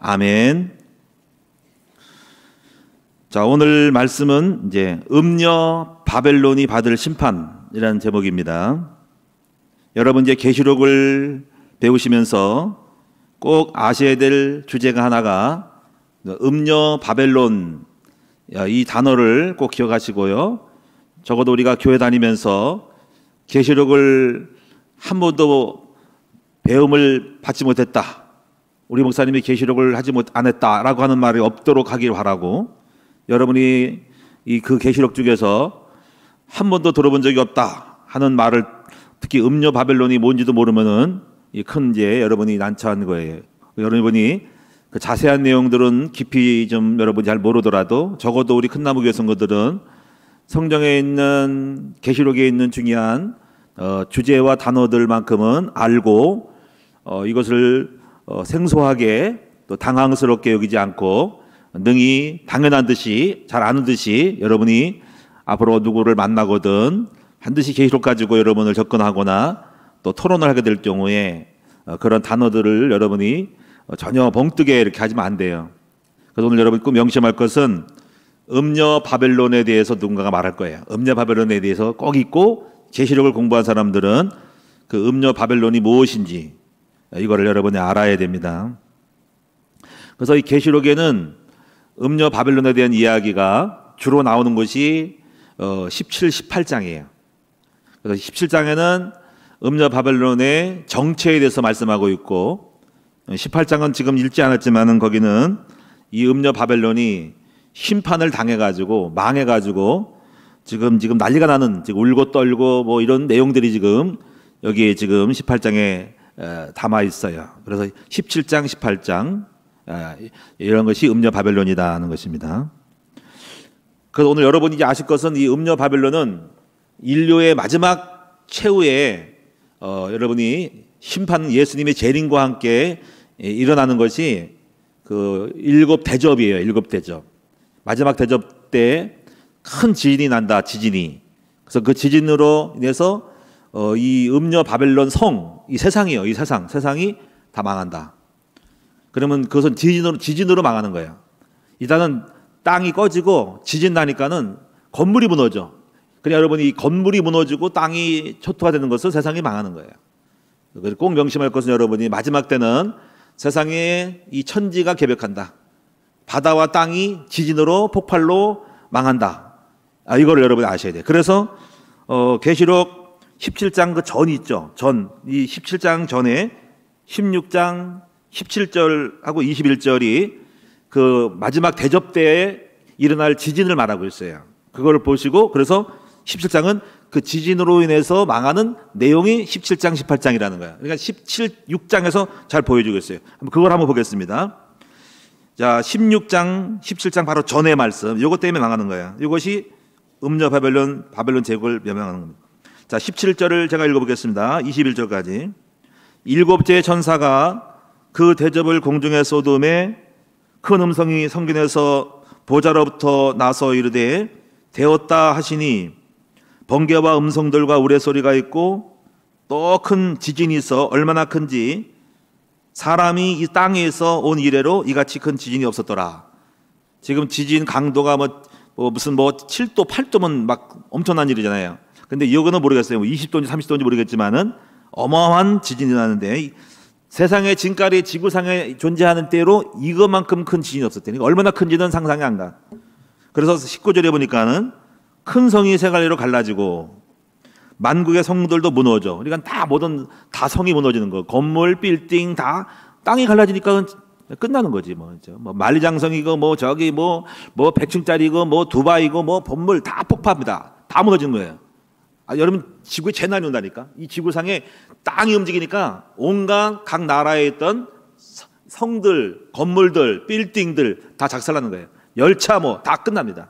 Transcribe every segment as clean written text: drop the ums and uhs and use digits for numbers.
아멘. 자, 오늘 말씀은 이제 음녀 바벨론이 받을 심판이라는 제목입니다. 여러분 이제 계시록을 배우시면서 꼭 아셔야 될 주제가 하나가 음녀 바벨론, 이 단어를 꼭 기억하시고요. 적어도 우리가 교회 다니면서 계시록을 한 번도 배움을 받지 못했다, 우리 목사님이 계시록을 안 했다라고 하는 말이 없도록 하길 바라고, 여러분이 그 계시록 중에서 한 번도 들어본 적이 없다 하는 말을, 특히 음녀 바벨론이 뭔지도 모르면은 이 큰 문제 여러분이 난처한 거예요. 여러분이 그 자세한 내용들은 깊이 좀 여러분이 잘 모르더라도 적어도 우리 큰나무 교회 성도들은 성경에 있는 계시록에 있는 중요한 주제와 단어들만큼은 알고 이것을 생소하게 또 당황스럽게 여기지 않고 능히 당연한 듯이 잘 아는 듯이 여러분이 앞으로 누구를 만나거든 반드시 계시록 가지고 여러분을 접근하거나 또 토론을 하게 될 경우에 그런 단어들을 여러분이 전혀 벙뜨게 이렇게 하시면 안 돼요. 그래서 오늘 여러분이 꼭 명심할 것은 음녀 바벨론에 대해서 누군가가 말할 거예요. 음녀 바벨론에 대해서 꼭 있고, 계시록을 공부한 사람들은 그 음녀 바벨론이 무엇인지 이거를 여러분이 알아야 됩니다. 그래서 이 계시록에는 음녀 바벨론에 대한 이야기가 주로 나오는 것이 17, 18장이에요. 그래서 17장에는 음녀 바벨론의 정체에 대해서 말씀하고 있고, 18장은 지금 읽지 않았지만은 거기는 이 음녀 바벨론이 심판을 당해가지고 망해가지고 지금 난리가 나는, 지금 울고 떨고 뭐 이런 내용들이 지금 여기에 지금 18장에 담아 있어요. 그래서 17장, 18장 이런 것이 음녀 바벨론이다는 것입니다. 그래서 오늘 여러분이 이제 아실 것은 이 음녀 바벨론은 인류의 마지막 최후에 여러분이 심판, 예수님의 재림과 함께 일어나는 것이 그 일곱 대접이에요. 일곱 대접. 마지막 대접 때 큰 지진이 난다. 지진이. 그래서 그 지진으로 인해서 이 음녀 바벨론 성, 이 세상이요. 이 세상이 다 망한다. 그러면 그것은 지진으로 망하는 거예요. 일단은 땅이 꺼지고 지진 나니까는 건물이 무너져. 그러니까 여러분이 이 건물이 무너지고 땅이 초토화 되는 것은 세상이 망하는 거예요. 그래서 꼭 명심할 것은 여러분이 마지막 때는 세상에 이 천지가 개벽한다. 바다와 땅이 지진으로 폭발로 망한다. 이거를 여러분이 아셔야 돼요. 그래서 계시록 17장 그 전이 있죠. 이 17장 전에 16장 17절하고 21절이 그 마지막 대접 때에 일어날 지진을 말하고 있어요. 그거를 보시고, 그래서 17장은 그 지진으로 인해서 망하는 내용이 17장, 18장이라는 거예요. 그러니까 16장에서 잘 보여주고 있어요. 그걸 한번 보겠습니다. 자, 16장, 17장 바로 전의 말씀. 이것 때문에 망하는 거예요. 이것이 음녀 바벨론 제국을 멸망하는 겁니다. 자, 17절을 제가 읽어보겠습니다. 21절까지. 일곱째 천사가 그 대접을 공중에 쏟음에 큰 음성이 성균에서 보좌로부터 나서 이르되 되었다 하시니 번개와 음성들과 우레소리가 있고 또 큰 지진이 있어 얼마나 큰지 사람이 이 땅에서 온 이래로 이같이 큰 지진이 없었더라. 지금 지진 강도가 무슨 7도, 8도면 막 엄청난 일이잖아요. 근데 이거는 모르겠어요. 20도인지 30도인지 모르겠지만은 어마어마한 지진이 나는데 세상의 진가리 지구상에 존재하는 때로 이것만큼 큰 지진이 없었다니 얼마나 큰지는 상상이 안 가. 그래서 19절에 보니까는 큰 성이 세 갈래로 갈라지고 만국의 성들도 무너져. 그러니까 다 성이 무너지는 거. 건물, 빌딩 다 땅이 갈라지니까 끝나는 거지 뭐. 만리장성이고 저기 100층짜리고 두바이고 건물 다 폭파합니다. 다 무너지는 거예요. 여러분 지구에 재난이 온다니까. 이 지구상에 땅이 움직이니까 온갖 각 나라에 있던 성들, 건물들, 빌딩들 다 작살나는 거예요. 열차 다 끝납니다.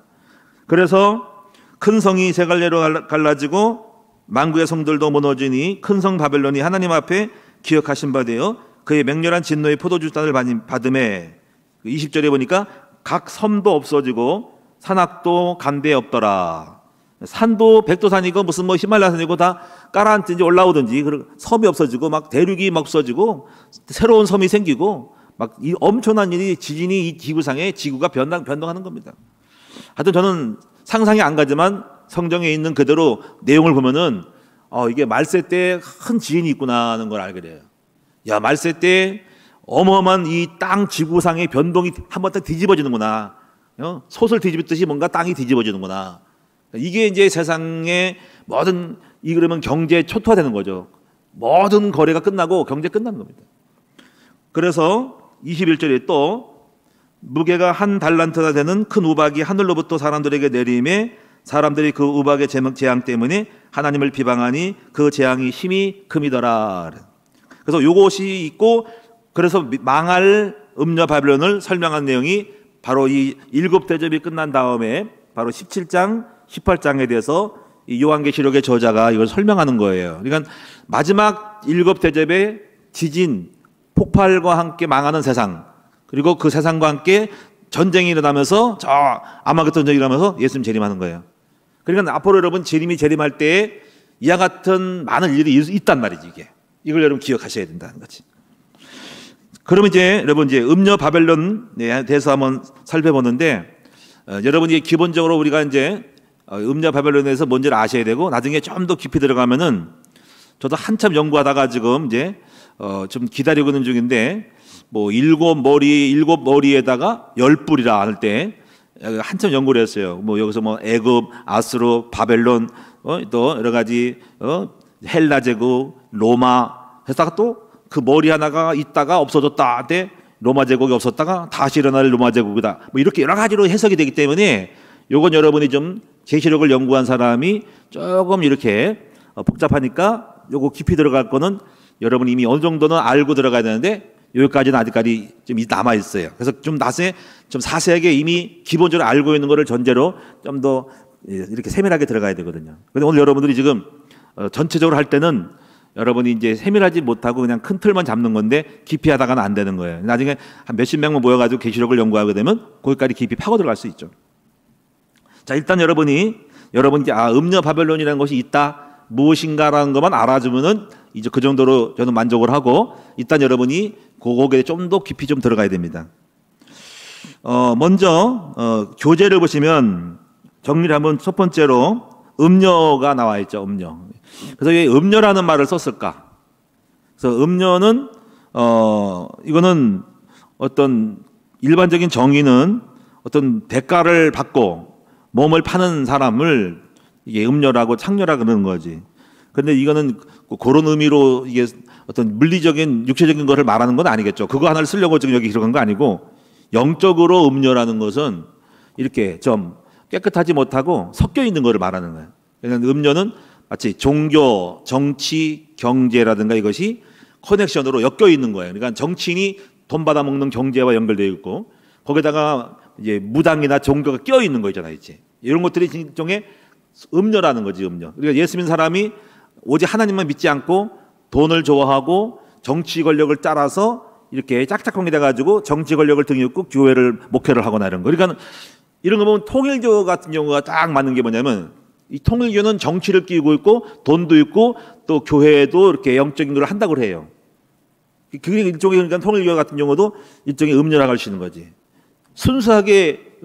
그래서 큰 성이 세 갈래로 갈라지고 만국의 성들도 무너지니 큰 성 바벨론이 하나님 앞에 기억하신 바 되어 그의 맹렬한 진노의 포도주잔을 받음에 20절에 보니까 각 섬도 없어지고 산악도 간데 없더라. 산도 백두산이고 무슨 히말라야산이고 다 깔아앉든지 올라오든지 섬이 없어지고 막 대륙이 막 없어지고 새로운 섬이 생기고 막 이 엄청난 일이 지진이 이 지구상에 지구가 변동하는 겁니다. 하여튼 저는 상상이 안 가지만 성경에 있는 그대로 내용을 보면은 이게 말세 때 큰 지진이 있구나 하는 걸 알게 돼요. 야, 말세 때 어마어마한 이 땅 지구상의 변동이 한번 딱 뒤집어지는구나. 솥을 뒤집듯이 뭔가 땅이 뒤집어지는구나. 이게 이제 세상의 모든 그러면 경제 초토화되는 거죠. 모든 거래가 끝나고 경제 끝나는 겁니다. 그래서 21절에 또 무게가 한 달란트나 되는 큰 우박이 하늘로부터 사람들에게 내림에 사람들이 그 우박의 재앙 때문에 하나님을 비방하니 그 재앙이 힘이 큼이더라. 그래서 요것이 있고 그래서 망할 음녀 바벨론을 설명한 내용이 바로 이 7대접이 끝난 다음에 바로 17장, 18장에 대해서 이 요한계시록의 저자가 이걸 설명하는 거예요. 그러니까 마지막 7대접의 지진, 폭발과 함께 망하는 세상, 그리고 그 세상과 함께 전쟁이 일어나면서 저 아마겟돈 전쟁이 일어나면서 예수님 재림하는 거예요. 그러니까 앞으로 여러분 재림할 때에 이와 같은 많은 일들이 있단 말이지 이게. 이걸 여러분 기억하셔야 된다는 거지. 그러면 이제 여러분 이제 음녀 바벨론에 대해서 한번 살펴보는데 여러분이 기본적으로 우리가 이제 음녀 바벨론에 대해서 뭔지를 아셔야 되고 나중에 좀 더 깊이 들어가면은 저도 한참 연구하다가 지금 이제 좀 기다리고 있는 중인데 뭐 7머리에다가 10뿔이라 할 때 한참 연구를 했어요. 뭐 여기서 뭐 애굽, 아수르, 바벨론 또 여러 가지 헬라 제국, 로마 해서 또 그 머리 하나가 있다가 없어졌다 한때 로마 제국이 없었다가 다시 일어날 로마 제국이다. 뭐 이렇게 여러 가지로 해석이 되기 때문에 요건 여러분이 좀 계시록을 연구한 사람이 조금 이렇게 복잡하니까 요거 깊이 들어갈 거는 여러분이 이미 어느 정도는 알고 들어가야 되는데 여기까지는 아직까지 좀 남아 있어요. 그래서 좀 나중에 좀 자세하게 이미 기본적으로 알고 있는 거를 전제로 좀 더 이렇게 세밀하게 들어가야 되거든요. 근데 오늘 여러분들이 지금 전체적으로 할 때는 여러분이 이제 세밀하지 못하고 그냥 큰 틀만 잡는 건데 깊이 하다가는 안 되는 거예요. 나중에 한 몇십 명만 모여가지고 계시록을 연구하게 되면 거기까지 깊이 파고 들어갈 수 있죠. 자, 일단 여러분이 음녀 바벨론이라는 것이 있다, 무엇인가라는 것만 알아주면은 이제 그 정도로 저는 만족을 하고 일단 여러분이 그거에 좀 더 깊이 좀 들어가야 됩니다. 먼저 교재를 보시면 정리를 하면 첫 번째로 음녀가 나와 있죠. 음녀. 그래서 왜 음녀라는 말을 썼을까? 그래서 음녀는 이거는 어떤 일반적인 정의는 어떤 대가를 받고 몸을 파는 사람을 이게 음녀라고 창녀라고 그러는 거지. 근데 이거는 그런 의미로 이게 어떤 물리적인 육체적인 것을 말하는 건 아니겠죠. 그거 하나를 쓰려고 지금 여기 기록한 거 아니고 영적으로 음녀라는 것은 이렇게 좀 깨끗하지 못하고 섞여 있는 것을 말하는 거예요. 그러니까 음녀는 마치 종교, 정치, 경제라든가 이것이 커넥션으로 엮여 있는 거예요. 그러니까 정치인이 돈 받아먹는 경제와 연결되어 있고 거기다가 이제 무당이나 종교가 끼어 있는 거 있잖아요. 이제 이런 것들이 일종의 음녀라는 거지, 음녀. 그러니까 예수 믿는 사람이 오직 하나님만 믿지 않고 돈을 좋아하고 정치 권력을 따라서 이렇게 짝짝꿍이 돼가지고 정치 권력을 등에 업고 교회를 목회를 하거나 이런 거. 그러니까 이런 거 보면 통일교 같은 경우가 딱 맞는 게 뭐냐면 이 통일교는 정치를 끼고 있고 돈도 있고 또 교회도 이렇게 영적인 걸 한다고 해요. 그게 일종의 그러니까 통일교 같은 경우도 일종의 음녀라고 할 수 있는 거지. 순수하게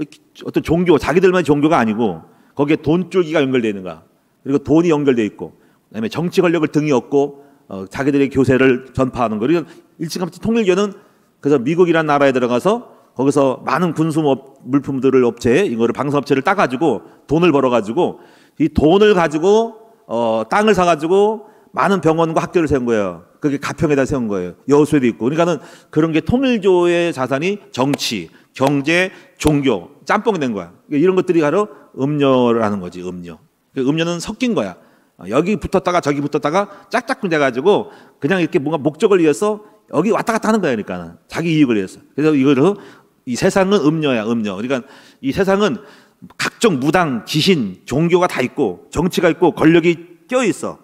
어떤 종교, 자기들만의 종교가 아니고 거기에 돈줄기가 연결되어 있는가. 그리고 돈이 연결되어 있고 그다음에 정치 권력을 등에 업고 자기들의 교세를 전파하는 거. 그러니까 일찌감치 통일교는 그래서 미국이라는 나라에 들어가서 거기서 많은 군수 물품들을 이거를 방산업체를 따가지고 돈을 벌어가지고 이 돈을 가지고 땅을 사가지고 많은 병원과 학교를 세운 거예요. 그게 가평에다 세운 거예요. 여수에도 있고. 그러니까는 그런 게 통일교의 자산이 정치, 경제, 종교 짬뽕이 된 거야. 이런 것들이 바로 음녀라는 거지. 음녀. 음녀는 섞인 거야. 여기 붙었다가 저기 붙었다가 짝짝꿍 돼가지고 그냥 이렇게 뭔가 목적을 위해서 여기 왔다 갔다 하는 거야. 그러니까 자기 이익을 위해서. 그래서 이거를 이 세상은 음녀야, 음녀. 그러니까 이 세상은 각종 무당, 귀신, 종교가 다 있고 정치가 있고 권력이 껴 있어.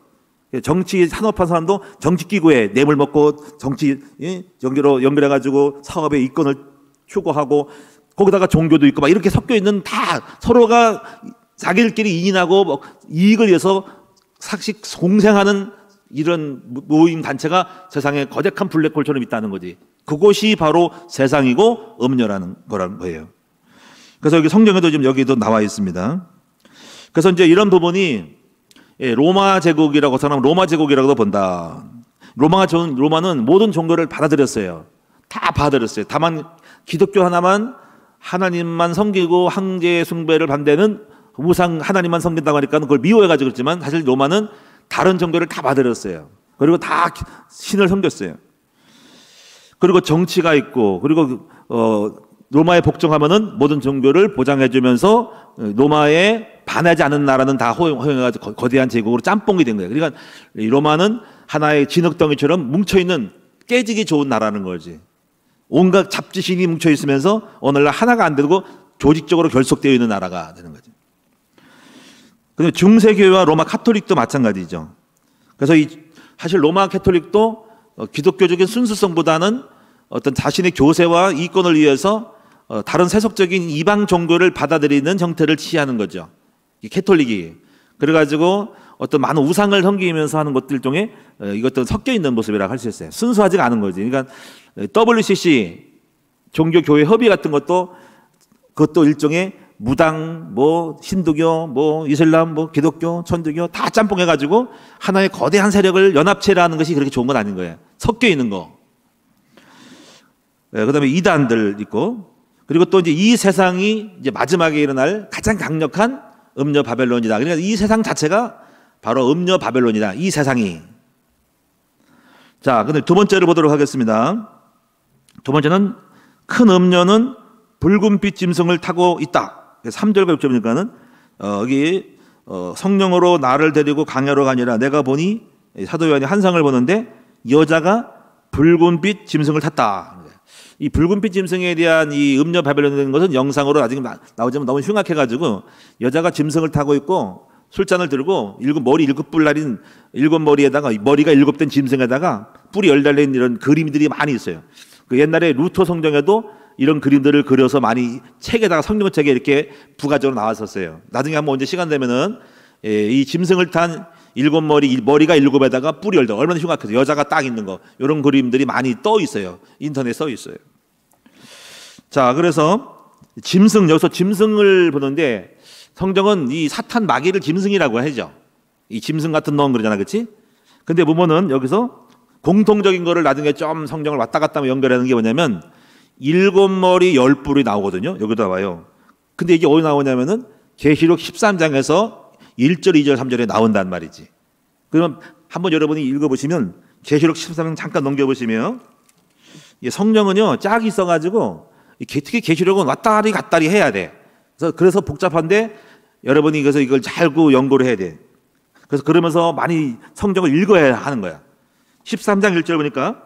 정치 산업한 사람도 정치 끼고 해. 뇌물 먹고 정치 연결해가지고 사업의 이권을 추구하고 거기다가 종교도 있고 막 이렇게 섞여 있는 다 서로가 자기들끼리 이인하고 뭐 이익을 위해서 삭식 공생하는 이런 모임 단체가 세상에 거대한 블랙홀처럼 있다는 거지. 그곳이 바로 세상이고 음녀라는 거라는 거예요. 그래서 여기 성경에도 지금 여기도 나와 있습니다. 그래서 이제 이런 부분이 로마 제국이라고 사람 로마 제국이라고도 본다. 로마는 모든 종교를 받아들였어요. 다 받아들였어요. 다만 기독교 하나만 하나님만 섬기고 황제 숭배를 반대는 우상 하나님만 섬긴다고 하니까 그걸 미워해가지고 그랬지만 사실 로마는 다른 종교를 다 받아들였어요. 그리고 다 신을 섬겼어요. 그리고 정치가 있고 그리고 로마에 복종하면은 모든 종교를 보장해주면서 로마에 반하지 않은 나라는 다 허용해가지고 거대한 제국으로 짬뽕이 된 거예요. 그러니까 로마는 하나의 진흙덩이처럼 뭉쳐있는 깨지기 좋은 나라는 거지. 온갖 잡지신이 뭉쳐있으면서 오늘날 하나가 안 되고 조직적으로 결속되어 있는 나라가 되는 거죠. 그리고 중세교회와 로마 카톨릭도 마찬가지죠. 그래서 사실 로마 카톨릭도 기독교적인 순수성보다는 어떤 자신의 교세와 이권을 위해서 다른 세속적인 이방 종교를 받아들이는 형태를 취하는 거죠. 이 캐톨릭이. 그래가지고 어떤 많은 우상을 섬기면서 하는 것들 중에 이것도 섞여 있는 모습이라고 할 수 있어요. 순수하지가 않은 거지. 그러니까 WCC 종교교회 협의 같은 것도 그것도 일종의 무당, 힌두교, 이슬람, 기독교, 천주교 다 짬뽕해가지고 하나의 거대한 세력을 연합체라는 것이 그렇게 좋은 건 아닌 거예요. 섞여 있는 거. 그 다음에 이단들 있고, 그리고 또 이제 이 세상이 이제 마지막에 일어날 가장 강력한 음녀 바벨론이다. 그러니까 이 세상 자체가 바로 음녀 바벨론이다. 이 세상이. 자, 근데 두 번째를 보도록 하겠습니다. 두 번째는 큰 음녀는 붉은빛 짐승을 타고 있다. 3절과 6절이니까는 여기 성령으로 나를 데리고 강야로 가니라 내가 보니 사도 요한이 환상을 보는데 여자가 붉은빛 짐승을 탔다. 이 붉은빛 짐승에 대한 이 음녀 바벨론이라는 것은 영상으로 나중에 나오지만 너무 흉악해가지고 여자가 짐승을 타고 있고 술잔을 들고 머리 7뿔날인 7머리에다가 머리가 7된 짐승에다가 뿔이 10달린 이런 그림들이 많이 있어요. 그 옛날에 루터 성경에도 이런 그림들을 그려서 많이 책에다가 성경책에 이렇게 부가적으로 나왔었어요. 나중에 한번 언제 시간 되면은 이 짐승을 탄 7머리, 머리가 7에다가 뿔이 10달. 얼마나 흉악해서 여자가 딱 있는 거. 이런 그림들이 많이 떠 있어요. 인터넷에 써 있어요. 자, 그래서 여기서 짐승을 보는데 성경은 이 사탄 마귀를 짐승이라고 하죠. 이 짐승 같은 놈 그러잖아. 그렇지? 근데 보면은 여기서 공통적인 거를 나중에 좀 성경을 왔다 갔다 연결하는 게 뭐냐면 7머리 10뿔이 나오거든요. 여기도 나와요. 근데 이게 어디 나오냐면은 계시록 13장에서 1절, 2절, 3절에 나온단 말이지. 그러면 한번 여러분이 읽어보시면 계시록 13장 잠깐 넘겨보시면 성령은요 짝이 있어가지고 특히 계시록은 왔다리 갔다리 해야 돼. 그래서 복잡한데 여러분이 그래서 이걸 잘 연구를 해야 돼. 그래서 그러면서 많이 성경을 읽어야 하는 거야. 13장 1절 보니까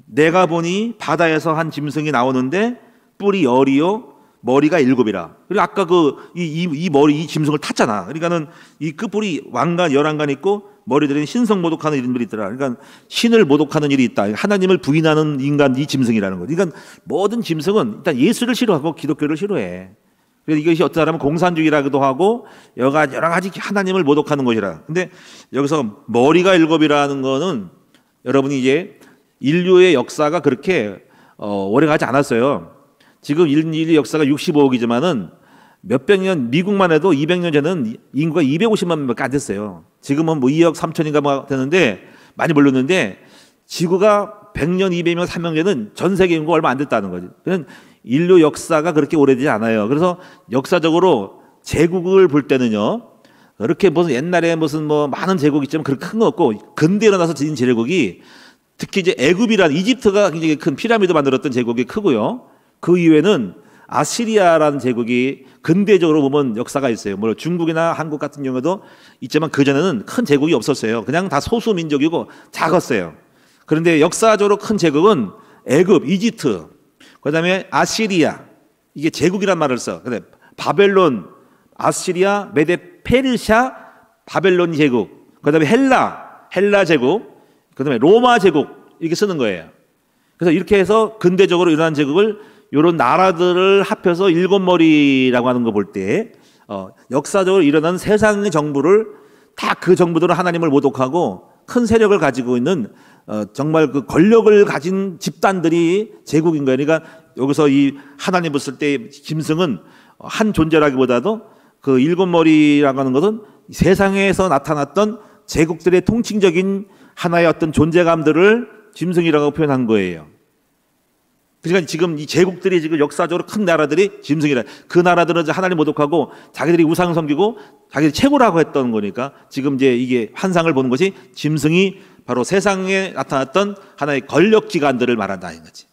내가 보니 바다에서 한 짐승이 나오는데 뿔이 10이요 머리가 7이라. 그리고 아까 이 짐승을 탔잖아. 그러니까는 이 끝뿔이 왕관 11관 있고 머리들은 신성 모독하는 이름들이 있더라. 그러니까 신을 모독하는 일이 있다. 하나님을 부인하는 인간 이 짐승이라는 거. 그러니까 모든 짐승은 일단 예수를 싫어하고 기독교를 싫어해. 그래서 이것이 어떤 사람은 공산주의라고도 하고 여러 가지 하나님을 모독하는 것이라. 근데 여기서 머리가 7이라는 거는 여러분이 이제 인류의 역사가 그렇게 오래 가지 않았어요. 지금 인류 역사가 65억이지만은 몇백 년 미국만 해도 200년 전에는 인구가 250만 명밖에 안 됐어요. 지금은 2억 3천인가 되는데 많이 몰렸는데 지구가 100년, 200년, 300년은 전 세계 인구가 얼마 안 됐다는 거지. 그냥 인류 역사가 그렇게 오래되지 않아요. 그래서 역사적으로 제국을 볼 때는요. 그렇게 무슨 옛날에 많은 제국이 있지만 그렇게 큰 거 없고 근대에 일어나서 지은 제국이 특히 이제 애굽이라는 이집트가 굉장히 큰 피라미드 만들었던 제국이 크고요. 그 이후에는 아시리아라는 제국이 근대적으로 보면 역사가 있어요. 물론 중국이나 한국 같은 경우도 있지만 그전에는 큰 제국이 없었어요. 그냥 다 소수 민족이고 작았어요. 그런데 역사적으로 큰 제국은 애굽, 이집트, 그 다음에 아시리아, 이게 제국이란 말을 써. 근데 바벨론, 아시리아, 메데, 페르시아, 바벨론 제국, 그 다음에 헬라 제국, 그 다음에 로마 제국, 이렇게 쓰는 거예요. 그래서 이렇게 해서 근대적으로 일어난 제국을 이런 나라들을 합해서 7머리라고 하는 거 볼 때 역사적으로 일어난 세상의 정부를 다 그 정부들은 하나님을 모독하고 큰 세력을 가지고 있는 정말 그 권력을 가진 집단들이 제국인 거예요. 그러니까 여기서 이 하나님 봤을 때 짐승은 한 존재라기보다도 그 일곱 머리라고 하는 것은 세상에서 나타났던 제국들의 통칭적인 하나의 어떤 존재감들을 짐승이라고 표현한 거예요. 그러니까 지금 이 제국들이 지금 역사적으로 큰 나라들이 짐승이라. 그 나라들은 이제 하나님 모독하고 자기들이 우상 섬기고 자기들이 최고라고 했던 거니까 지금 이제 이게 환상을 보는 것이 짐승이 바로 세상에 나타났던 하나의 권력 기관들을 말한다는 거지.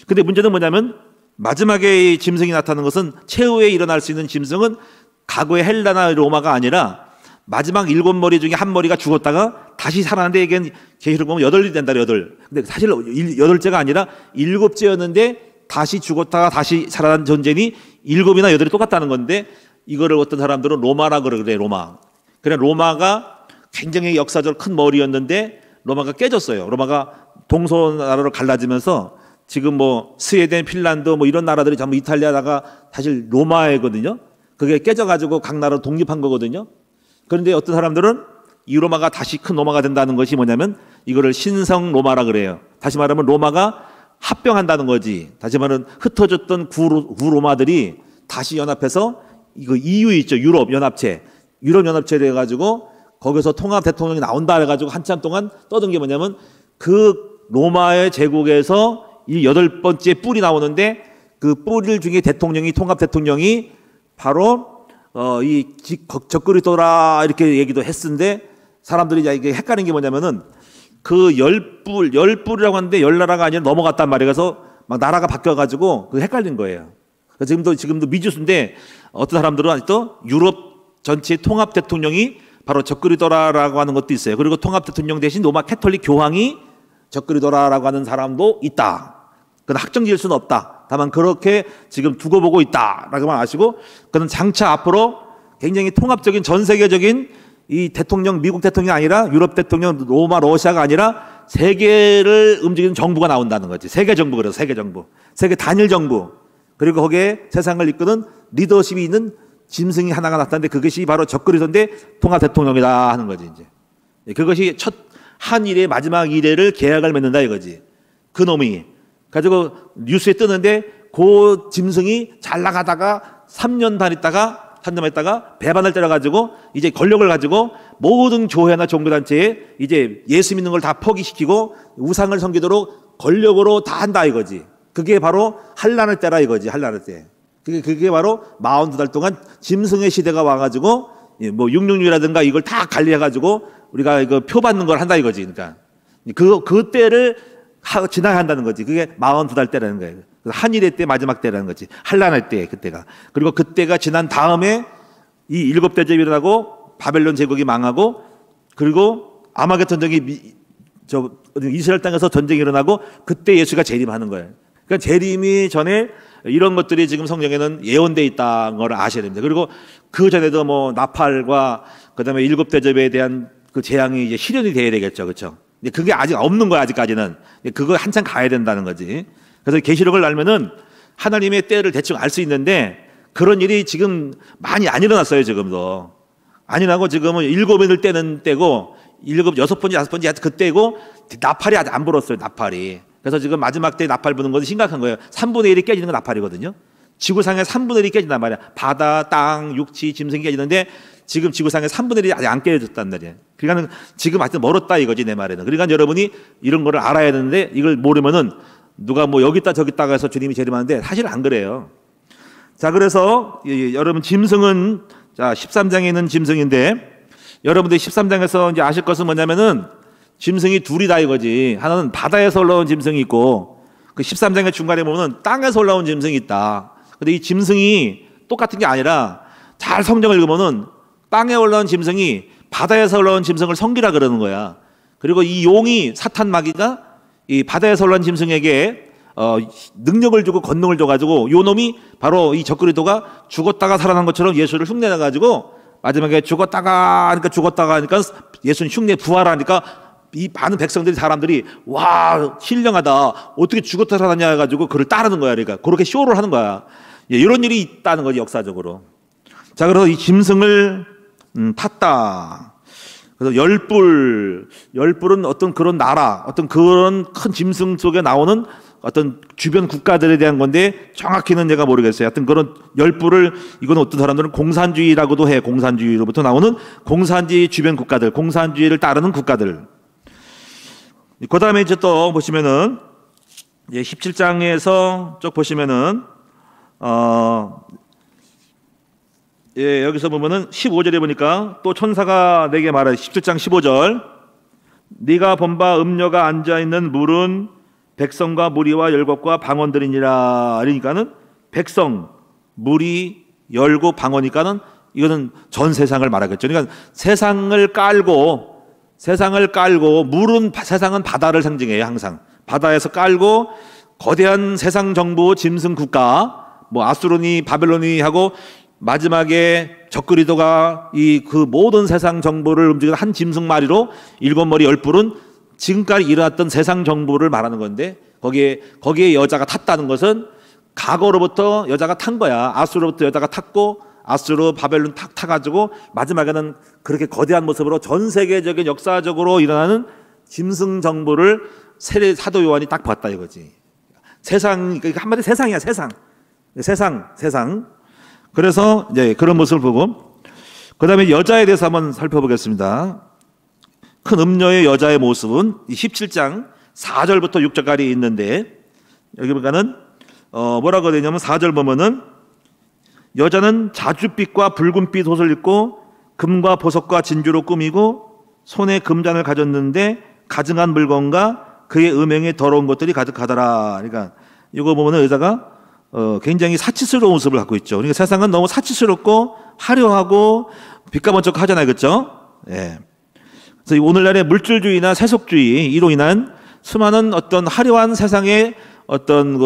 근데 문제는 뭐냐면 마지막에 이 짐승이 나타나는 것은 최후에 일어날 수 있는 짐승은 과거의 헬라나 로마가 아니라 마지막 일곱 머리 중에 한 머리가 죽었다가 다시 살아나는데 이게 계시록 보면 여덟이 된다, 여덟. 근데 사실 여덟째가 아니라 일곱째였는데 다시 죽었다가 다시 살아난 존재니 일곱이나 여덟이 똑같다는 건데 이거를 어떤 사람들은 로마라 그래, 로마. 그래, 로마가 굉장히 역사적으로 큰 머리였는데 로마가 깨졌어요. 로마가 동서나라로 갈라지면서 지금 뭐 스웨덴, 핀란드 뭐 이런 나라들이 전부 이탈리아다가 사실 로마이거든요. 그게 깨져가지고 각 나라로 독립한 거거든요. 그런데 어떤 사람들은 이 로마가 다시 큰 로마가 된다는 것이 뭐냐면 이거를 신성 로마라 그래요. 다시 말하면 로마가 합병한다는 거지. 다시 말하면 흩어졌던 구로마들이 다시 연합해서 이거 EU 있죠. 유럽 연합체. 유럽 연합체를 해가지고 거기서 통합 대통령이 나온다 해가지고 한참 동안 떠든 게 뭐냐면 그 로마의 제국에서 이 여덟 번째 뿔이 나오는데 그 뿔 중에 대통령이 통합 대통령이 바로 이 적그리스도라 이렇게 얘기도 했는데 사람들이 이제 헷갈린 게 뭐냐면은 그 열 뿔이라고 하는데 열 나라가 아니라 넘어갔단 말이에요. 그래서 막 나라가 바뀌어가지고 그 헷갈린 거예요. 지금도 미주수인데 어떤 사람들은 아직도 유럽 전체 통합 대통령이 바로 적그리스도라고 하는 것도 있어요. 그리고 통합 대통령 대신 로마 캐톨릭 교황이 적그리스도라고 하는 사람도 있다. 그건 확정지을 수는 없다. 다만 그렇게 지금 두고 보고 있다라고만 아시고 그는 장차 앞으로 굉장히 통합적인 전 세계적인 이 대통령, 미국 대통령이 아니라 유럽 대통령, 로마, 러시아가 아니라 세계를 움직이는 정부가 나온다는 거지. 세계 정부 그래서 세계 정부. 세계 단일 정부. 그리고 거기에 세상을 이끄는 리더십이 있는 짐승이 하나가 나타났는데 그것이 바로 적그리스도인데 통합 대통령이다 하는 거지 이제. 그것이 첫 한일의 마지막 이래를 계약을 맺는다 이거지. 그 놈이. 가지고 뉴스에 뜨는데 그 짐승이 잘 나가다가 3년 있다가 배반을 때려가지고 이제 권력을 가지고 모든 교회나 종교단체에 이제 예수 믿는 걸 다 포기시키고 우상을 섬기도록 권력으로 다 한다 이거지. 그게 바로 환란의 때라 이거지. 환란의 때. 그게 바로 42달 동안 짐승의 시대가 와가지고 뭐 666이라든가 이걸 다 관리해가지고 우리가 이거 표 받는 걸 한다 이거지. 그러니까 그 때를 지나야 한다는 거지. 그게 42달 때라는 거예요. 한일의 때 마지막 때라는 거지. 환란의 때 그때가. 그리고 그때가 지난 다음에 이 일곱 대접이 일어나고 바벨론 제국이 망하고 그리고 아마겟돈 전쟁이 이스라엘 땅에서 전쟁이 일어나고 그때 예수가 재림하는 거예요. 그러니까 재림이 전에 이런 것들이 지금 성경에는 예언되어 있다는 걸 아셔야 됩니다. 그리고 그 전에도 뭐 나팔과 그다음에 일곱 대접에 대한 그 재앙이 이제 실현이 돼야 되겠죠, 그렇죠? 근데 그게 아직 없는 거야 아직까지는. 그거 한참 가야 된다는 거지. 그래서 계시록을 알면은 하나님의 때를 대충 알 수 있는데 그런 일이 지금 많이 안 일어났어요 지금도. 안 일어나고 지금은 일곱인을 때는 때고 여섯 번째 그때고 나팔이 아직 안 불었어요 나팔이. 그래서 지금 마지막 때 나팔 부는 것은 심각한 거예요. 3분의 1이 깨지는 건 나팔이거든요. 지구상에 3분의 1이 깨진단 말이야. 바다, 땅, 육지, 짐승이 깨지는데 지금 지구상에 3분의 1이 아직 안 깨졌단 말이에요. 그러니까 지금 하여튼 멀었다 이거지 내 말에는. 그러니까 여러분이 이런 거를 알아야 되는데 이걸 모르면은 누가 뭐 여기 있다 저기 있다 해서 주님이 재림하는데 사실 안 그래요. 자, 그래서 여러분 짐승은 자 13장에 있는 짐승인데 여러분들이 13장에서 이제 아실 것은 뭐냐면은 짐승이 둘이다 이거지. 하나는 바다에서 올라온 짐승이 있고 그 13장의 중간에 보면 땅에서 올라온 짐승이 있다. 근데 이 짐승이 똑같은 게 아니라 잘 성경을 읽으면은 땅에 올라온 짐승이 바다에서 올라온 짐승을 섬기라 그러는 거야. 그리고 이 용이 사탄 마귀가 이 바다에서 올라온 짐승에게 능력을 주고 권능을 줘가지고 요 놈이 바로 이 적그리스도가 죽었다가 살아난 것처럼 예수를 흉내내가지고 마지막에 죽었다가 하니까 예수는 흉내 부활하니까 이 많은 백성들이 사람들이 와 신령하다 어떻게 죽었다 살아났냐 해가지고 그를 따르는 거야. 그러니까 그렇게 쇼를 하는 거야. 이런 일이 있다는 거지 역사적으로. 자, 그래서 이 짐승을 탔다. 그래서 열불은 어떤 그런 나라, 어떤 그런 큰 짐승 속에 나오는 어떤 주변 국가들에 대한 건데 정확히는 내가 모르겠어요. 하여튼 그런 열불을, 이건 어떤 사람들은 공산주의라고도 해. 공산주의로부터 나오는 공산주의 주변 국가들, 공산주의를 따르는 국가들. 그 다음에 이제 또 보시면은 17장에서 쭉 보시면은 여기서 보면은 15절에 보니까 또 천사가 내게 말해. 17장 15절. 네가 본 바 음녀가 앉아 있는 물은 백성과 무리와 열국과 방언들이니라. 그러니까는 백성, 무리, 열국, 방언이니까는 이거는 전 세상을 말하겠죠. 그러니까 세상을 깔고 물은, 세상은 바다를 상징해요. 항상 바다에서 깔고 거대한 세상 정부 짐승 국가, 뭐 아수르니 바벨론이 하고 마지막에 적그리도가 그 모든 세상 정부를 움직이는 한 짐승 마리로 일곱 머리 열불은 지금까지 일어났던 세상 정부를 말하는 건데, 거기에 여자가 탔다는 것은 과거로부터 여자가 탄 거야. 아수르로부터 여자가 탔고 아수르 바벨론 타가지고 마지막에는 그렇게 거대한 모습으로 전 세계적인 역사적으로 일어나는 짐승 정부를 사도 요한이 딱 봤다 이거지. 세상, 한마디 세상이야. 세상. 그래서 이제 그런 모습을 보고, 그 다음에 여자에 대해서 한번 살펴보겠습니다. 큰 음녀의 여자의 모습은 17장 4절부터 6절까지 있는데, 여기 보니까는 뭐라고 되냐면 4절 보면은 여자는 자줏빛과 붉은빛 옷을 입고 금과 보석과 진주로 꾸미고 손에 금잔을 가졌는데 가증한 물건과 그의 음행에 더러운 것들이 가득하더라. 그러니까 이거 보면은 여자가 굉장히 사치스러운 모습을 갖고 있죠. 그러니까 세상은 너무 사치스럽고 화려하고 빛가번쩍 하잖아요. 그렇죠? 예. 그래서 오늘날의 물질주의나 세속주의, 이로 인한 수많은 어떤 화려한 세상의 어떤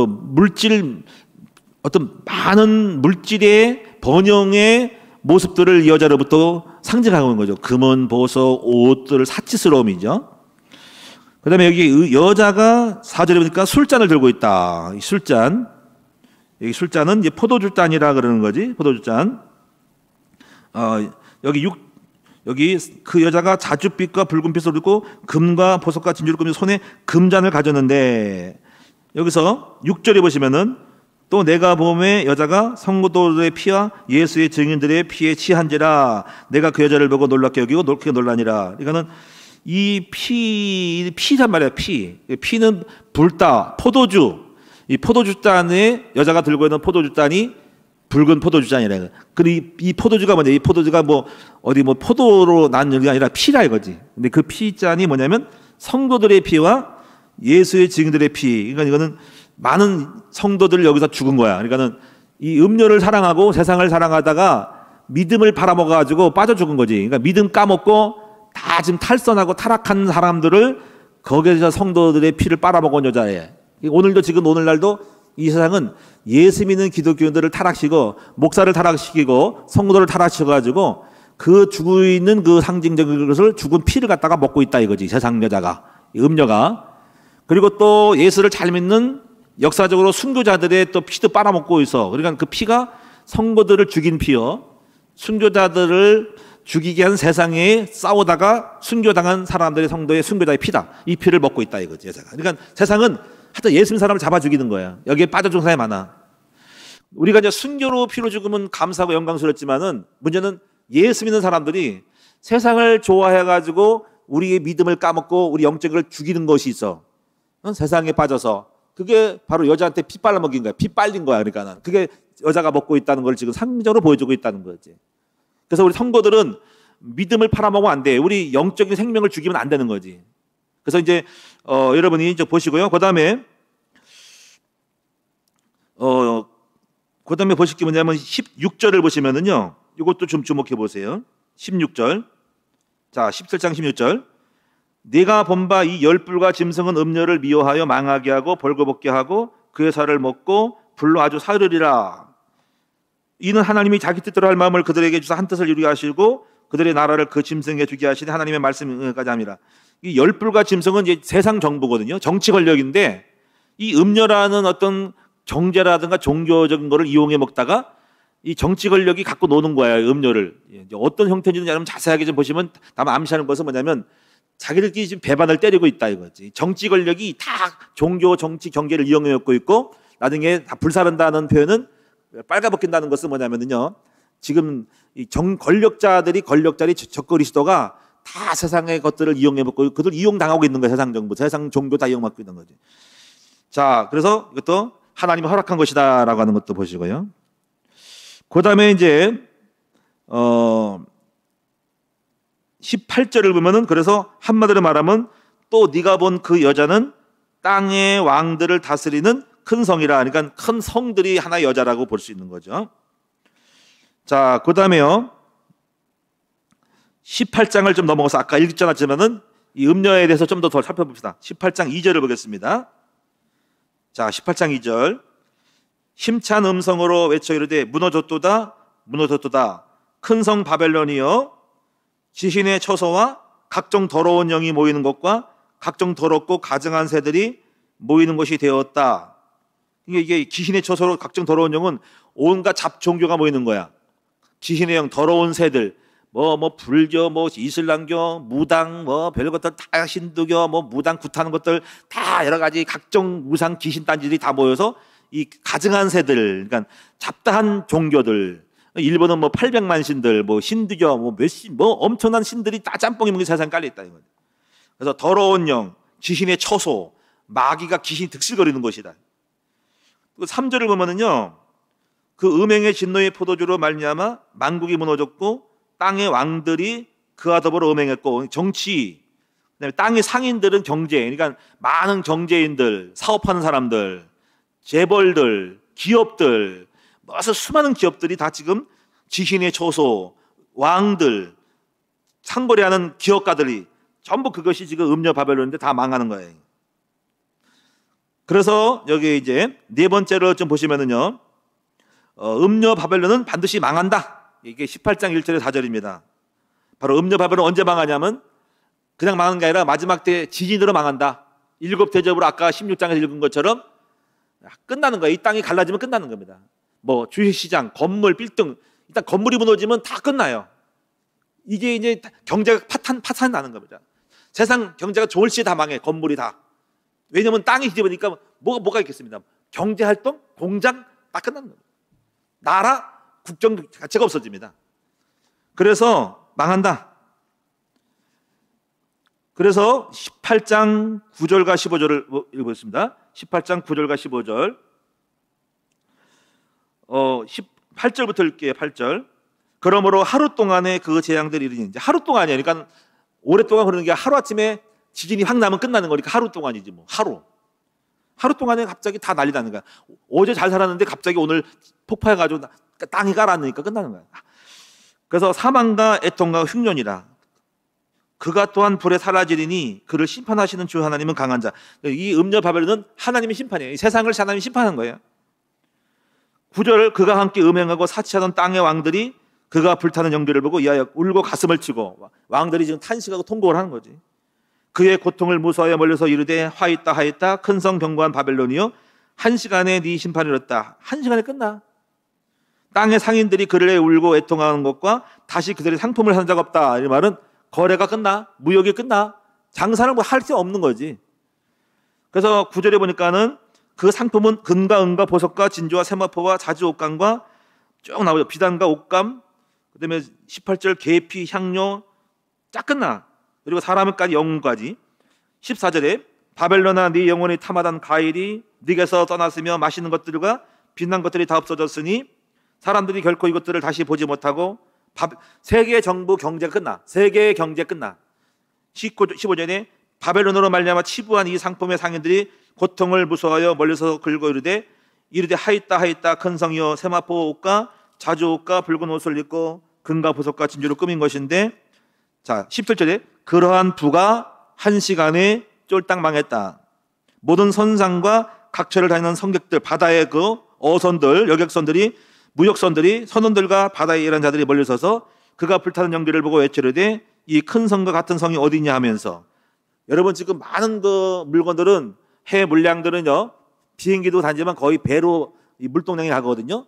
어떤 많은 물질의 번영의 모습들을 이 여자로부터 상징하고 있는 거죠. 금은, 보석, 옷들, 사치스러움이죠. 그 다음에 여기 여자가 4절에 보니까 술잔을 들고 있다. 이 술잔. 여기 술잔은 이제 포도주잔이라 그러는 거지. 포도주잔. 여기 그 여자가 자줏빛과 붉은빛을 입고 금과 보석과 진주를 꾸며 손에 금잔을 가졌는데, 여기서 6절에 보시면은 또 내가 보매 여자가 성도들의 피와 예수의 증인들의 피에 취한지라 내가 그 여자를 보고 놀랍게 여기고 놀랍게 놀라니라. 그러니까는 이 피란 말이야. 피는 불다. 포도주. 이 포도주잔에 여자가 들고 있는 포도주잔이 붉은 포도주잔이래. 근데 이 포도주가 뭐냐? 이 포도주가 어디 포도로 난 게 아니라 피라 이거지. 근데 그 피잔이 뭐냐면 성도들의 피와 예수의 증인들의 피. 그러니까 이거는 많은 성도들 여기서 죽은 거야. 그러니까는 이 음료를 사랑하고 세상을 사랑하다가 믿음을 팔아먹어가지고 빠져 죽은 거지. 그러니까 믿음 까먹고 다 지금 탈선하고 타락한 사람들을 거기에서 성도들의 피를 빨아먹은 여자애. 오늘도 지금 오늘날도 이 세상은 예수 믿는 기독교인들을 타락시키고 목사를 타락시키고 성도를 타락시켜가지고 그 죽어 있는 그 상징적인 것을 죽은 피를 갖다가 먹고 있다 이거지. 세상 여자가, 음녀가. 그리고 또 예수를 잘 믿는 역사적으로 순교자들의 또 피도 빨아먹고 있어. 그러니까 그 피가 성도들을 죽인 피요, 순교자들을 죽이게 한 세상에 싸우다가 순교당한 사람들의 성도의 순교자의 피다. 이 피를 먹고 있다 이거지. 그러니까 세상은 하여튼 예수 믿는 사람을 잡아 죽이는 거야. 여기에 빠져 죽은 사람이 많아. 우리가 이제 순교로 피로 죽으면 감사하고 영광스럽지만은 문제는 예수 믿는 사람들이 세상을 좋아해가지고 우리의 믿음을 까먹고 우리 영적을 죽이는 것이 있어. 세상에 빠져서. 그게 바로 여자한테 피 빨아먹인 거야. 피 빨린 거야. 그러니까 그게 여자가 먹고 있다는 걸 지금 상징적으로 보여주고 있다는 거지. 그래서 우리 성도들은 믿음을 팔아먹으면 안 돼. 우리 영적인 생명을 죽이면 안 되는 거지. 그래서 이제 여러분이 이제 보시고요. 그다음에 보실 게 뭐냐면 16절을 보시면은요. 이것도 좀 주목해 보세요. 16절. 자, 17장 16절. 네가 본 바 이 열불과 짐승은 음녀를 미워하여 망하게 하고 벌거벗게 하고 그의 살을 먹고 불로 아주 사르리라. 이는 하나님이 자기 뜻대로 할 마음을 그들에게 주사 한 뜻을 이루게 하시고 그들의 나라를 그 짐승에게 주게 하시니 하나님의 말씀까지 합니다. 이 열불과 짐승은 이제 세상 정부거든요. 정치 권력인데 이 음녀라는 어떤 정제라든가 종교적인 거를 이용해 먹다가 이 정치 권력이 갖고 노는 거예요, 음료를. 어떤 형태인지는 여러분 자세하게 좀 보시면 다만 암시하는 것은 뭐냐면 자기들끼리 지금 배반을 때리고 있다 이거지. 정치 권력이 다 종교, 정치, 경제를 이용해 갖고 있고 나중에 다 불사른다는 표현은 빨가벗긴다는 것은 뭐냐면요. 지금 이 권력자들이 적그리스도가 다 세상의 것들을 이용해 먹고 그들 이용당하고 있는 거예요. 세상 정부, 세상 종교 다 이용받고 있는 거지. 자, 그래서 이것도 하나님이 허락한 것이다라고 하는 것도 보시고요. 그다음에 이제 18절을 보면은 그래서 한마디로 말하면 또 네가 본 그 여자는 땅의 왕들을 다스리는 큰 성이라. 그러니까 큰 성들이 하나의 여자라고 볼 수 있는 거죠. 자, 그다음에요. 18장을 좀 넘어가서 아까 읽지 않았지만은 이 음녀에 대해서 좀 더 살펴봅시다. 18장 2절을 보겠습니다. 자, 18장 2절. 힘찬 음성으로 외쳐 이르되 무너졌도다 무너졌도다 큰 성 바벨론이여 지신의 처소와 각종 더러운 영이 모이는 것과 각종 더럽고 가증한 새들이 모이는 것이 되었다. 이게 귀신의 처소로 각종 더러운 영은 온갖 잡종교가 모이는 거야. 귀신의 영, 더러운 새들, 불교, 이슬람교, 무당, 별 것들 다 힌두교, 무당 굿하는 것들 다 여러 가지 각종 무상 귀신 단지들이 다 모여서 이 가증한 새들, 그러니까 잡다한 종교들, 일본은 800만 신들, 힌두교, 엄청난 신들이 다 짬뽕이 먹는 세상에 깔려 있다 이거죠. 그래서 더러운 영, 귀신의 처소, 마귀가 귀신이 득실거리는 곳이다. 3절을 보면은요, 그 음행의 진노의 포도주로 말미암아 만국이 무너졌고 땅의 왕들이 그와 더불어 음행했고, 정치, 그다음에 땅의 상인들은 경제, 그러니까 많은 경제인들, 사업하는 사람들, 재벌들, 기업들, 수많은 기업들이 다 지금 지신의 처소, 왕들, 상거래하는 기업가들이 전부 그것이 지금 음녀 바벨론인데 다 망하는 거예요. 그래서 여기 이제 네 번째로 좀 보시면은요, 음녀 바벨론은 반드시 망한다. 이게 18장 1절의 4절입니다. 바로 음녀 바벨론 언제 망하냐면 그냥 망하는 게 아니라 마지막 때 지진으로 망한다. 7대접으로 아까 16장에서 읽은 것처럼 끝나는 거예요. 이 땅이 갈라지면 끝나는 겁니다. 주식시장, 건물, 빌딩, 일단 건물이 무너지면 다 끝나요. 이게 이제 경제가 파탄 나는 겁니다. 세상 경제가 좋을 시에 다 망해, 건물이 다. 왜냐면 땅이 뒤집으니까 뭐가 있겠습니다. 경제활동, 공장 다 끝나는 겁니다. 나라, 국정 자체가 없어집니다. 그래서 망한다. 그래서 18장 9절과 15절을 읽어보겠습니다. 18장 9절과 15절. 8절부터 읽게요. 8절. 그러므로 하루 동안에 그 재앙들이 이르니, 이제 하루 동안이에요. 그러니까 오랫동안 그러는 게 하루아침에 지진이 확 나면 끝나는 거니까 하루 동안이지 하루 동안에 갑자기 다 난리 나는 거야. 어제 잘 살았는데 갑자기 오늘 폭파해가지고 땅이 가라앉으니까 끝나는 거야. 그래서 사망과 애통과 흉년이라 그가 또한 불에 사라지리니 그를 심판하시는 주 하나님은 강한 자. 이 음녀 바벨론은 하나님의 심판이에요. 이 세상을 하나님이 심판하는 거예요. 9절. 그가 함께 음행하고 사치하던 땅의 왕들이 그가 불타는 영들을 보고 이하여 울고 가슴을 치고, 왕들이 지금 탄식하고 통곡을 하는 거지. 그의 고통을 무서워하여 멀리서 이르되 하있다 큰 성 견고한 바벨론이여 한 시간에 네 심판을 이뤘다. 한 시간에 끝나. 땅의 상인들이 그를 해 울고 애통하는 것과 다시 그들의 상품을 사는 자가 없다. 이 말은 거래가 끝나, 무역이 끝나, 장사를 할 수 없는 거지. 그래서 9절에 보니까는 그 상품은 금과 은과 보석과 진주와 세마포와 자주 옷감과 쭉 나오죠. 비단과 옷감, 그다음에 18절 계피, 향료 쫙 끝나. 그리고 사람까지 영혼까지. 14절에 바벨론아 네 영혼이 탐하던 가일이 네게서 떠났으며 맛있는 것들과 빛난 것들이 다 없어졌으니 사람들이 결코 이것들을 다시 보지 못하고 세계 정부 경제가 끝나. 세계의 경제 끝나. 15절에 바벨론으로 말미암아 치부한 이 상품의 상인들이 고통을 무서워하여 멀리서 긁어 이르되 하있다 큰 성이여 세마포 옷과 자주 옷과 붉은 옷을 입고 금과 보석과 진주로 꾸민 것인데, 자 17절에 그러한 부가 한 시간에 쫄딱 망했다. 모든 선상과 각처를 다니는 성객들, 바다의 그 어선들, 여객선들이, 무역선들이, 선원들과 바다에 일하는 자들이 멀리 서서 그가 불타는 연기를 보고 외치르되 이 큰 성과 같은 성이 어디냐 하면서. 여러분 지금 많은 그 물건들은, 해외 물량들은요 비행기도 다니지만 거의 배로 이 물동량이 가거든요.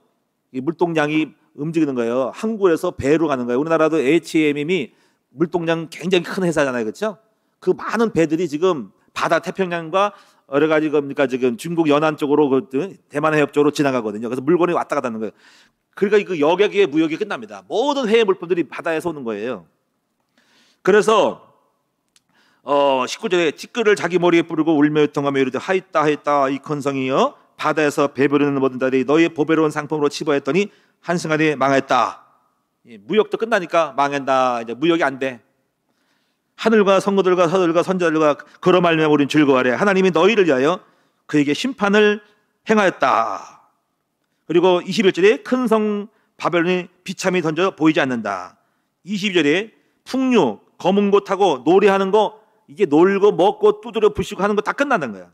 이 물동량이 움직이는 거예요. 항구에서 배로 가는 거예요. 우리나라도 HMM이 물동량 굉장히 큰 회사잖아요, 그렇죠? 그 많은 배들이 지금 바다 태평양과 여러 가지 겁니까 지금 중국 연안 쪽으로 그 대만 해협 쪽으로 지나가거든요. 그래서 물건이 왔다 갔다 하는 거예요. 그러니까 그 여객의 무역이 끝납니다. 모든 해외 물품들이 바다에서 오는 거예요. 그래서 19절에 티끌을 자기 머리에 뿌리고 울며 요통하며 이르되 하였다 하였다 이 건성이여 바다에서 배부르는 모든 자들이 너희의 보배로운 상품으로 치부했더니 한순간에 망했다. 무역도 끝나니까 망한다. 이제 무역이 안 돼. 하늘과 성도들과 서들과 선자들과 그로 말미암아 우리는 즐거워하래. 하나님이 너희를 위하여 그에게 심판을 행하였다. 그리고 21절에 큰 성 바벨론이 비참히 던져 보이지 않는다. 22절에 풍류 검은 거 타고 노래하는 거 이게 놀고 먹고 두드려 부시고 하는 거 다 끝난다는 거야.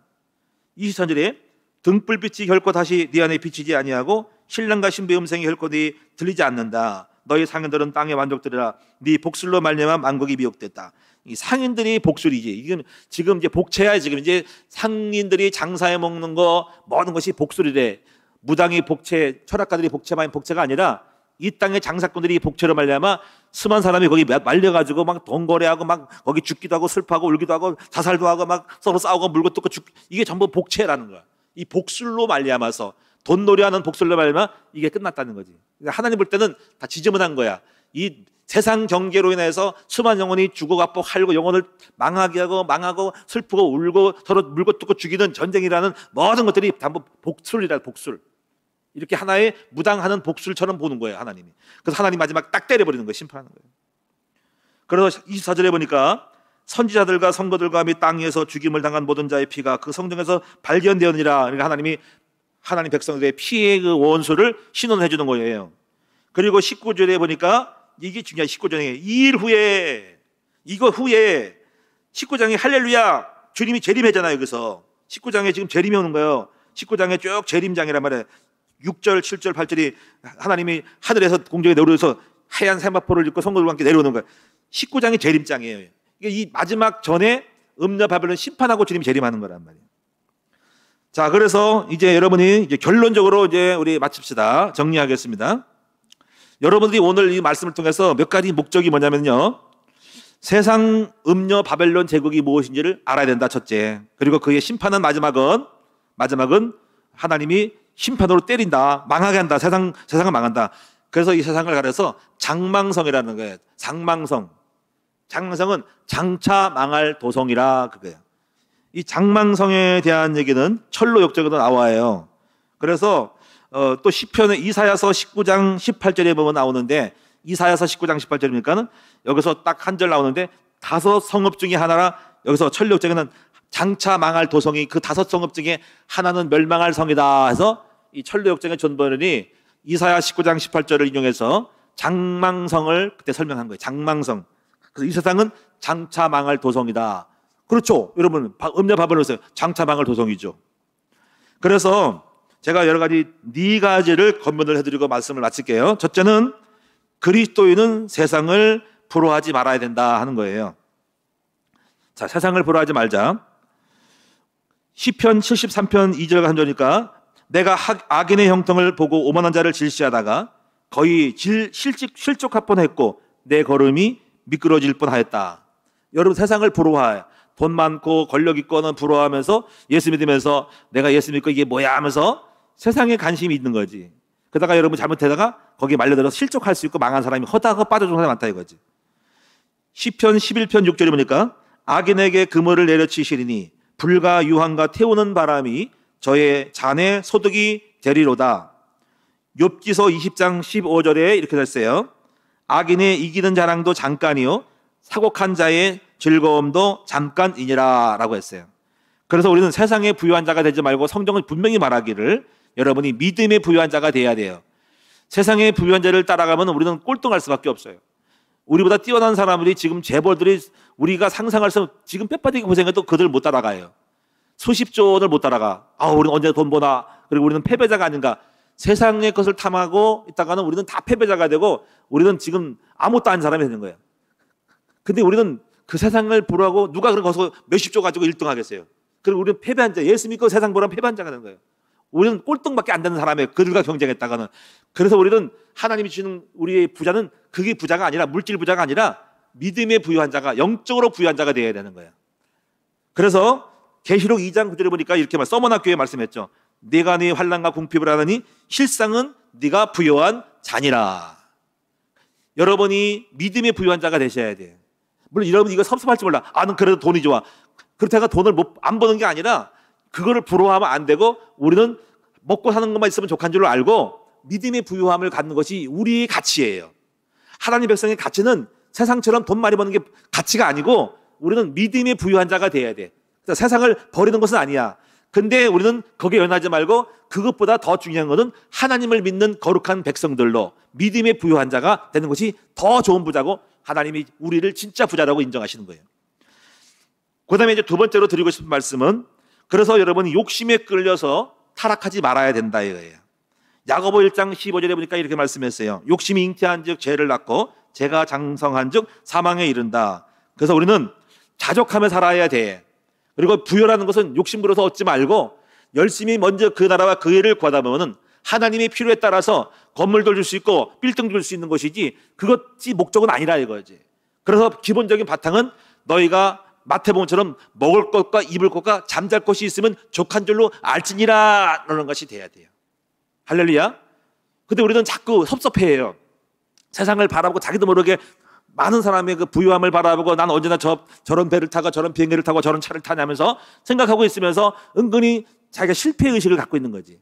23절에 등불빛이 결코 다시 네 안에 비치지 아니하고 신랑과 신부의 음성이 결코 네 들리지 않는다. 너희 상인들은 땅의 만족들이라 네 복술로 말미암아 만국이 미혹됐다. 이 상인들이 복술이지. 이건 지금 이제 복채야. 지금 이제 상인들이 장사해 먹는 거 모든 것이 복술이래. 무당이 복채, 철학가들이 복채만 복채가 아니라 이 땅의 장사꾼들이 복채로 말미암아 수많은 사람이 거기 말려가지고 막 돈 거래하고 막 거기 죽기도 하고 슬퍼하고 울기도 하고 자살도 하고 막 서로 싸우고 물고 뜯고 이게 전부 복채라는 거야. 이 복술로 말미암아서 돈놀이하는 복술로 말미암아 이게 끝났다는 거지. 하나님 볼 때는 다 지저분한 거야. 이 세상 경계로 인해서 수많은 영혼이 죽어가고 할고 영혼을 망하게 하고 망하고 슬프고 울고 서로 물고 뜯고 죽이는 전쟁이라는 모든 것들이 전부 복술이라. 복술. 이렇게 하나의 무당하는 복술처럼 보는 거예요, 하나님이. 그래서 하나님 마지막 딱 때려버리는 거예요, 심판하는 거예요. 그래서 24절에 보니까 선지자들과 선거들과 및 땅 위에서 죽임을 당한 모든 자의 피가 그 성중에서 발견되었느니라. 그러니까 하나님 백성들의 피의 그 원수를 신원해 주는 거예요. 그리고 19절에 보니까 이게 중요한 19장에 이 일 후에 이거 후에 19장에 할렐루야 주님이 재림하잖아요. 여기서 19장에 지금 재림이 오는 거예요. 19장에 쭉 재림장이란 말이에요. 6절, 7절, 8절이 하나님이 하늘에서 공중에 내려오셔서 하얀 세마포를 입고 성도들과 함께 내려오는 거예요. 19장이 재림장이에요. 이 마지막 전에 음녀 바벨론 심판하고 주님이 재림하는 거란 말이에요. 자, 그래서 이제 여러분이 이제 결론적으로 이제 우리 마칩시다. 정리하겠습니다. 여러분들이 오늘 이 말씀을 통해서 몇 가지 목적이 뭐냐면요. 세상 음녀 바벨론 제국이 무엇인지를 알아야 된다. 첫째. 그리고 그의 심판은 마지막은 하나님이 심판으로 때린다. 망하게 한다. 세상은 망한다. 그래서 이 세상을 가려서 장망성이라는 거예요. 장망성. 장망성은 장차 망할 도성이라 그거예요. 이 장망성에 대한 얘기는 철로 역적에도 나와요. 그래서 또 시편의 이사야서 19장 18절에 보면 나오는데 이사야서 19장 18절이니까는 여기서 딱 한 절 나오는데 5 성읍 중에 하나라. 여기서 철로 역적에는 장차 망할 도성이 그 5 성읍 중에 하나는 멸망할 성이다 해서 이 철로 역정의 존 버런이 이사야 19장 18절을 인용해서 장망성을 그때 설명한 거예요. 장망성. 그래서 이 세상은 장차 망할 도성이다. 그렇죠. 여러분 음녀 바벨론에서 장차 망할 도성이죠. 그래서 제가 여러 가지 4가지를 권면을 해드리고 말씀을 마칠게요. 첫째는 그리스도인은 세상을 부러워하지 말아야 된다 하는 거예요. 자, 세상을 부러워하지 말자. 시편 73편 2절과 3절이니까 내가 악인의 형통을 보고 오만한 자를 질시하다가 거의 실족할 뻔했고 내 걸음이 미끄러질 뻔하였다. 여러분 세상을 부러워해. 돈 많고 권력 있고는 부러워하면서 예수 믿으면서 내가 예수 믿고 이게 뭐야 하면서 세상에 관심이 있는 거지. 그러다가 여러분 잘못하다가 거기에 말려들어서 실족할 수 있고 망한 사람이 허다가 빠져준 사람이 많다 이거지. 시편 11편 6절에 보니까 악인에게 그물을 내려치시리니 불과 유황과 태우는 바람이 저의 잔에 소득이 되리로다. 욥기서 20장 15절에 이렇게 됐어요. 악인의 이기는 자랑도 잠깐이요 사곡한 자의 즐거움도 잠깐이니라 라고 했어요. 그래서 우리는 세상에 부유한 자가 되지 말고 성경은 분명히 말하기를 여러분이 믿음의 부유한 자가 돼야 돼요. 세상의 부유한 자를 따라가면 우리는 꼴등할 수밖에 없어요. 우리보다 뛰어난 사람들이 지금 재벌들이 우리가 상상할 수 없는 지금 뼈빠지게 고생해도 그들 못 따라가요. 수십조 원을 못 따라가. 우리는 언제 돈 버나. 그리고 우리는 패배자가 아닌가. 세상의 것을 탐하고 있다가는 우리는 다 패배자가 되고 우리는 지금 아무것도 아닌 사람이 되는 거예요. 근데 우리는 그 세상을 부러워하고 누가 그런 거서 몇십조 가지고 1등 하겠어요. 그리고 우리는 패배한 자, 예수 믿고 세상 보라면 패배한 자가 되는 거예요. 우리는 꼴등밖에 안 되는 사람이에요. 그들과 경쟁했다가는. 그래서 우리는 하나님이 주시는 우리의 부자는 그게 부자가 아니라 물질 부자가 아니라 믿음에 부유한 자가, 영적으로 부유한 자가 되어야 되는 거예요. 그래서 계시록 2장 9절에 보니까 이렇게 서머나교회 말씀했죠. 네가 네 환난과 궁핍을 하느니 실상은 네가 부유한 자니라. 여러분이 믿음에 부유한 자가 되셔야 돼요. 물론 여러분 이거 섭섭할지 몰라. 난 그래도 돈이 좋아. 그렇다가 돈을 안 버는 게 아니라 그거를 부러워하면 안 되고 우리는 먹고 사는 것만 있으면 족한 줄로 알고 믿음의 부유함을 갖는 것이 우리의 가치예요. 하나님 백성의 가치는 세상처럼 돈 많이 버는 게 가치가 아니고 우리는 믿음의 부유한 자가 돼야 돼. 세상을 버리는 것은 아니야. 근데 우리는 거기에 연하지 말고 그것보다 더 중요한 것은 하나님을 믿는 거룩한 백성들로 믿음의 부유한 자가 되는 것이 더 좋은 부자고 하나님이 우리를 진짜 부자라고 인정하시는 거예요. 그 다음에 이제 두 번째로 드리고 싶은 말씀은 그래서 여러분이 욕심에 끌려서 타락하지 말아야 된다 이거예요. 야고보 1장 15절에 보니까 이렇게 말씀했어요. 욕심이 잉태한 즉 죄를 낳고 죄가 장성한 즉 사망에 이른다. 그래서 우리는 자족하며 살아야 돼. 그리고 부여라는 것은 욕심부려서 얻지 말고 열심히 먼저 그 나라와 그 일을 구하다 보면은 하나님의 필요에 따라서 건물도 줄 수 있고 빌딩도 줄 수 있는 것이지 그것이 목적은 아니라 이거지. 그래서 기본적인 바탕은 너희가 마태복음처럼 먹을 것과 입을 것과 잠잘 곳이 있으면 족한 줄로 알지니라 라는 것이 돼야 돼요. 할렐루야. 근데 우리는 자꾸 섭섭해해요. 세상을 바라보고 자기도 모르게 많은 사람의 그 부유함을 바라보고 난 언제나 저런 배를 타고 저런 비행기를 타고 저런 차를 타냐면서 생각하고 있으면서 은근히 자기가 실패의식을 갖고 있는 거지.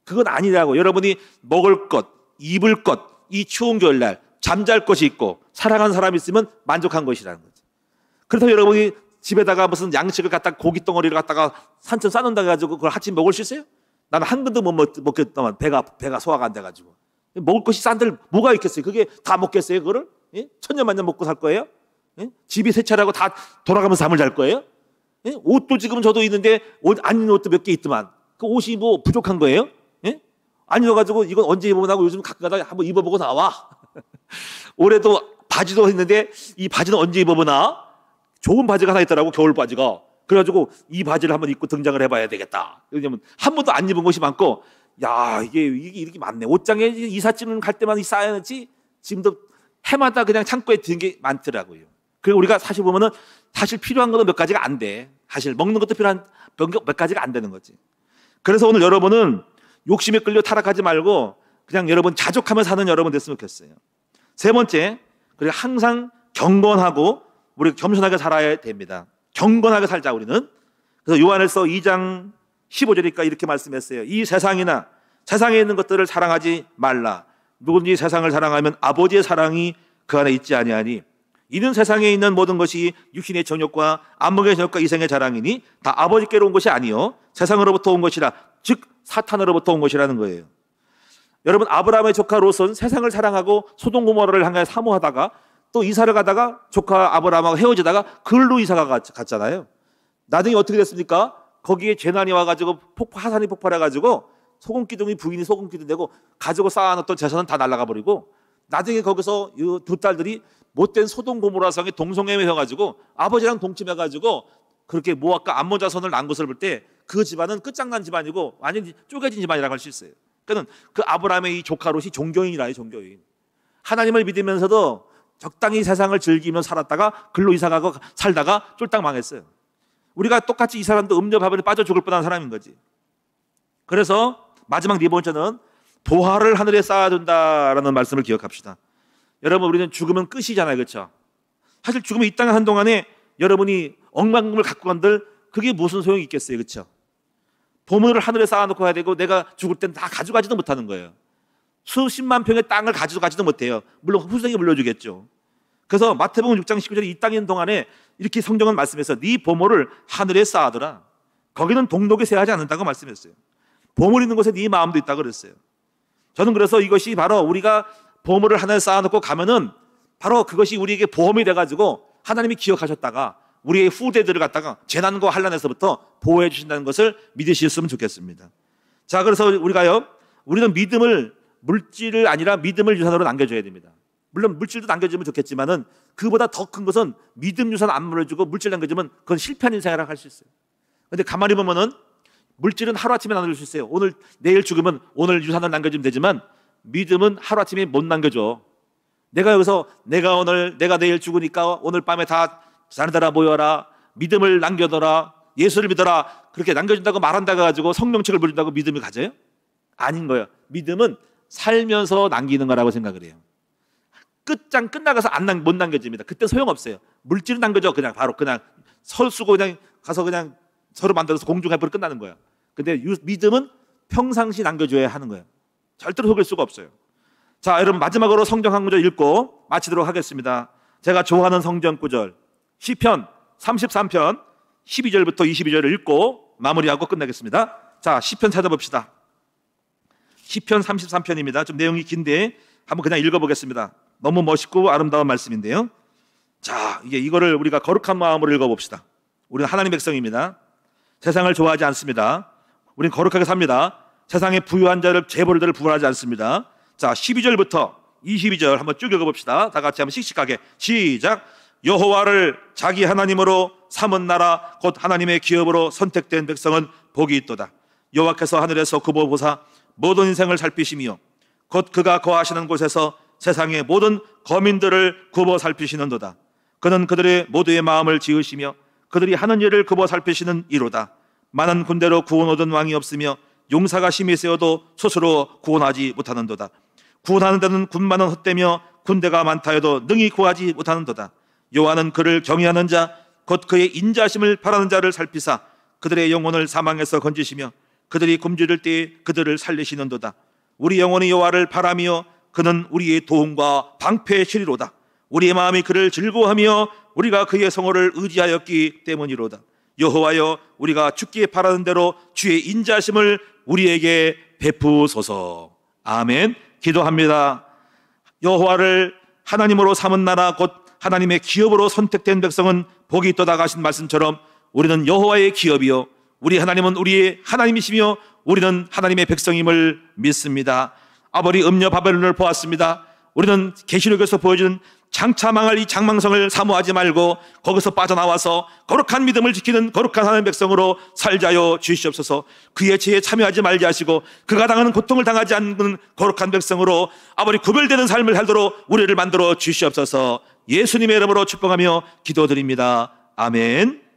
그건 아니라고. 여러분이 먹을 것, 입을 것, 이 추운 겨울날 잠잘 곳이 있고 사랑하는 사람이 있으면 만족한 것이라는 거지. 그래서 여러분이 집에다가 무슨 양식을 갖다가 고기 덩어리를 갖다가 산천 싸놓는다 해가지고 그걸 아침 먹을 수 있어요? 나는 한 번도 못 먹겠다만 배가 소화가 안 돼가지고. 먹을 것이 싼들 뭐가 있겠어요? 그게 다 먹겠어요 그거를? 예? 천년만년 먹고 살 거예요? 예? 집이 세차라고 다 돌아가면서 잠을 잘 거예요? 예? 옷도 지금 저도 있는데 옷 안 입는 옷도 몇 개 있더만 그 옷이 뭐 부족한 거예요? 예? 안 입어가지고 이건 언제 입어보나 하고 요즘 가끔 가다가 한번 입어보고 나와. 올해도 바지도 했는데 이 바지는 언제 입어보나? 좋은 바지가 하나 있더라고 겨울 바지가. 그래가지고 이 바지를 한번 입고 등장을 해봐야 되겠다. 왜냐면 한 번도 안 입은 것이 많고 야 이게 이렇게 많네. 옷장에 이삿짐을 갈 때만 쌓여야지 지금도 해마다 그냥 창고에 든 게 많더라고요. 그리고 우리가 사실 보면은 사실 필요한 것도 몇 가지가 안 돼. 사실 먹는 것도 필요한 몇 가지가 안 되는 거지. 그래서 오늘 여러분은 욕심에 끌려 타락하지 말고 그냥 여러분 자족하며 사는 여러분 됐으면 좋겠어요. 세 번째, 그리고 항상 경건하고 우리 겸손하게 살아야 됩니다. 경건하게 살자 우리는. 그래서 요한일서 2장 15절이니까 이렇게 말씀했어요. 이 세상이나 세상에 있는 것들을 사랑하지 말라. 누구든지 세상을 사랑하면 아버지의 사랑이 그 안에 있지 아니하니 이는 세상에 있는 모든 것이 육신의 정욕과 안목의 정욕과 이생의 자랑이니 다 아버지께로 온 것이 아니요 세상으로부터 온 것이라 즉 사탄으로부터 온 것이라는 거예요. 여러분 아브라함의 조카 롯은 세상을 사랑하고 소돔 고모라를 향해 사모하다가 또 이사를 가다가 조카 아브라함하고 헤어지다가 그걸로 이사가 갔잖아요. 나중에 어떻게 됐습니까? 거기에 재난이 와가지고 화산이 폭발해가지고 소금기둥이 부인이 소금기둥 되고 가지고 쌓아놨던 재산은 다 날아가 버리고 나중에 거기서 이 두 딸들이 못된 소돔 고모라 성에 동성애에 해가지고 아버지랑 동침해가지고 그렇게 모압과 암몬 자손을 낳은 것을 볼 때 그 집안은 끝장난 집안이고 완전히 쪼개진 집안이라고 할 수 있어요. 그러니까 그 아브라함의 이 조카 롯이 종교인이라요. 종교인. 하나님을 믿으면서도 적당히 세상을 즐기며 살았다가 글로 이사가고 살다가 쫄딱 망했어요. 우리가 똑같이 이 사람도 음녀바벨에 빠져 죽을 뻔한 사람인 거지. 그래서 마지막 네 번째는 보화를 하늘에 쌓아둔다라는 말씀을 기억합시다. 여러분 우리는 죽으면 끝이잖아요. 그렇죠? 사실 죽으면 이 땅에 한동안에 여러분이 억만금을 갖고 간들 그게 무슨 소용이 있겠어요. 그렇죠? 보물을 하늘에 쌓아놓고 해야 되고 내가 죽을 땐 다 가져가지도 못하는 거예요. 수십만 평의 땅을 가져가지도 못해요. 물론 후손이 물려주겠죠. 그래서 마태복음 6장 19절에 이 땅에 있는 동안에 이렇게 성경은 말씀해서 네 보물을 하늘에 쌓아두라. 거기는 동록이 세하지 않는다고 말씀했어요. 보물 있는 곳에 네 마음도 있다고 그랬어요. 저는 그래서 이것이 바로 우리가 보물을 하늘에 쌓아놓고 가면은 바로 그것이 우리에게 보험이 돼가지고 하나님이 기억하셨다가 우리의 후대들을 갖다가 재난과 환난에서부터 보호해 주신다는 것을 믿으셨으면 좋겠습니다. 자, 그래서 우리는 믿음을 물질을 아니라 믿음을 유산으로 남겨줘야 됩니다. 물론 물질도 남겨주면 좋겠지만은 그보다 더 큰 것은 믿음 유산 안 물려주고 물질 남겨주면 그건 실패한 인생이라고 할 수 있어요. 근데 가만히 보면은 물질은 하루아침에 남겨줄 수 있어요. 오늘 내일 죽으면 오늘 유산을 남겨주면 되지만 믿음은 하루아침에 못 남겨줘. 내가 여기서 내가 내일 죽으니까 오늘 밤에 다 자네들아 모여라, 믿음을 남겨둬라, 예수를 믿어라, 그렇게 남겨준다고 말한다고 가지고 성령책을 부른다고 믿음이 가져요? 아닌 거예요. 믿음은 살면서 남기는 거라고 생각을 해요. 끝장 끝나가서 못 남겨집니다. 그때 소용없어요. 물질은 남겨줘. 그냥 바로 그냥 설 쓰고 그냥 가서 그냥 서로 만들어서 공중해버려 끝나는 거예요. 근데 믿음은 평상시 남겨줘야 하는 거예요. 절대로 속일 수가 없어요. 자, 여러분 마지막으로 성경 한 구절 읽고 마치도록 하겠습니다. 제가 좋아하는 성경 구절 시편 33편 12절부터 22절을 읽고 마무리하고 끝내겠습니다. 자, 시편 찾아봅시다. 시편 33편입니다. 좀 내용이 긴데 한번 그냥 읽어보겠습니다. 너무 멋있고 아름다운 말씀인데요. 자, 이거를 우리가 거룩한 마음으로 읽어봅시다. 우리는 하나님의 백성입니다. 세상을 좋아하지 않습니다. 우리는 거룩하게 삽니다. 세상에 부유한 자를 재벌들을 부활하지 않습니다. 자, 12절부터 22절 한번 쭉 읽어봅시다. 다 같이 한번 씩씩하게 시작. 여호와를 자기 하나님으로 삼은 나라 곧 하나님의 기업으로 선택된 백성은 복이 있도다. 여호와께서 하늘에서 굽어 보사 모든 인생을 살피시며 곧 그가 거하시는 곳에서 세상의 모든 거민들을 굽어 살피시는도다. 그는 그들의 모두의 마음을 지으시며 그들이 하는 일을 굽어 살피시는 이로다. 많은 군대로 구원 얻은 왕이 없으며 용사가 심히 세어도 스스로 구원하지 못하는도다. 구원하는 데는 군마는 헛되며 군대가 많다 해도 능히 구하지 못하는도다. 여호와는 그를 경외하는 자 곧 그의 인자심을 바라는 자를 살피사 그들의 영혼을 사망에서 건지시며 그들이 굶주릴 때에 그들을 살리시는도다. 우리 영혼이 여호와를 바라며 그는 우리의 도움과 방패의 실이로다. 우리의 마음이 그를 즐거워하며 우리가 그의 성호를 의지하였기 때문이로다. 여호와여, 우리가 죽기에 바라는 대로 주의 인자심을 우리에게 베푸소서. 아멘. 기도합니다. 여호와를 하나님으로 삼은 나라 곧 하나님의 기업으로 선택된 백성은 복이 있도다 하신 말씀처럼 우리는 여호와의 기업이요 우리 하나님은 우리의 하나님이시며 우리는 하나님의 백성임을 믿습니다. 아버지, 음녀 바벨론을 보았습니다. 우리는 계시록에서 보여주는 장차 망할 이 장망성을 사모하지 말고 거기서 빠져나와서 거룩한 믿음을 지키는 거룩한 하나님의 백성으로 살자여 주시옵소서. 그의 지혜에 참여하지 말게 하시고 그가 당하는 고통을 당하지 않는 거룩한 백성으로 아버지 구별되는 삶을 살도록 우리를 만들어 주시옵소서. 예수님의 이름으로 축복하며 기도드립니다. 아멘.